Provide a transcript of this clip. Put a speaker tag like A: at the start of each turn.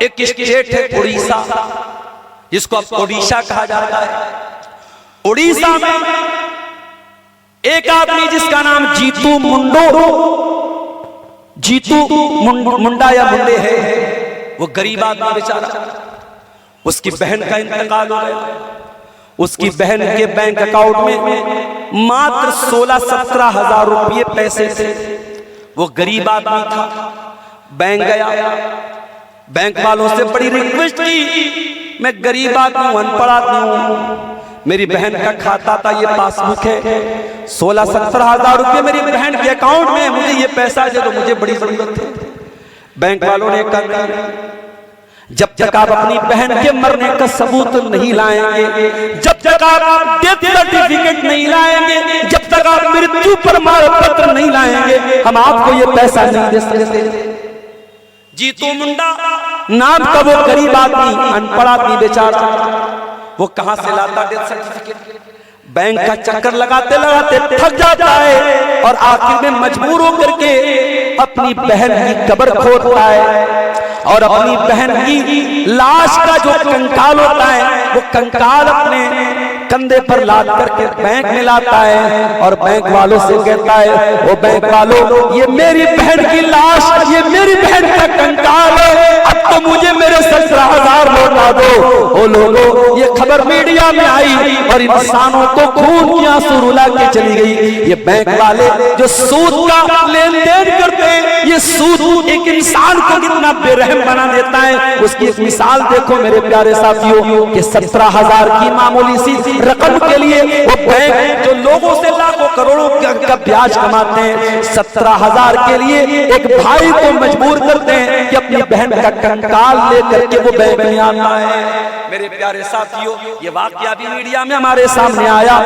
A: एक स्टेट है उड़ीसा, जिसको अब ओडिशा कहा जाता है। उड़ीसा में एक आदमी जिसका नाम जीतू मुंडा या मुंडे है, वो गरीब आदमी बेचारा, उसकी बहन का इंतकाल हो गया। उसकी बहन के बैंक अकाउंट में मात्र 16-17 हजार रुपये पैसे थे। वो गरीब आदमी था, बैंक गया, बैंक वालों से बड़ी रिक्वेस्ट की, मैं गरीब आदमी हूं, अनपढ़ आदमी हूं, मेरी बहन का खाता था, ये पासबुक है, 16-17 हजार रुपये मेरी बहन के अकाउंट में, मुझे ये पैसा दे दो, मुझे बड़ी जरूरत है। बैंक वालों ने कहा, जब तक आप अपनी बहन के मरने का सबूत नहीं लाएंगे, जब तक आप डेथ सर्टिफिकेट नहीं लाएंगे, जब तक आप मृत्यु प्रमाण पत्र नहीं लाएंगे, हम आपको ये पैसा नहीं दे सकते। जीतू मुंडा नाम का वो गरीब आदमी, अनपढ़ आदमी बेचारा, वो कहां से लाता डेथ सर्टिफिकेट? बैंक का चक्कर लगाते लगाते थक जाता है और आखिर में मजबूर होकर के अपनी बहन की कब्र खोदता है और अपनी बहन की लाश का जो कंकाल होता है, वो कंकाल अपने कंधे पर लाद करके बैंक में लाता है और बैंक वालों से कहता है, वो बैंक वालों, ये मेरी बहन की लाश, ये मेरी बहन का कंकाल है, अब तो मुझे मेरे 17,000 लौटा दो। ओ लोगों, ये खबर मीडिया में आई और इंसानों को खून की आंसू रुला के चली गई। ये बैंक वाले जो सूद का लेन देन करते हैं, ये सूद एक इंसान को कितना बेरहम बना देता है, उसकी एक मिसाल देखो मेरे प्यारे साथियों, कि 17,000 की मामूली सी रकम के लिए वो बैंक जो लोगों से लाखों करोड़ों का ब्याज कमाते हैं, 17,000 के लिए एक भाई को मजबूर करते हैं कि अपनी बहन का कंकाल लेकर के वो बैंक में आता है। मेरे प्यारे साथियों, ये वाकया भी मीडिया में हमारे सामने आया।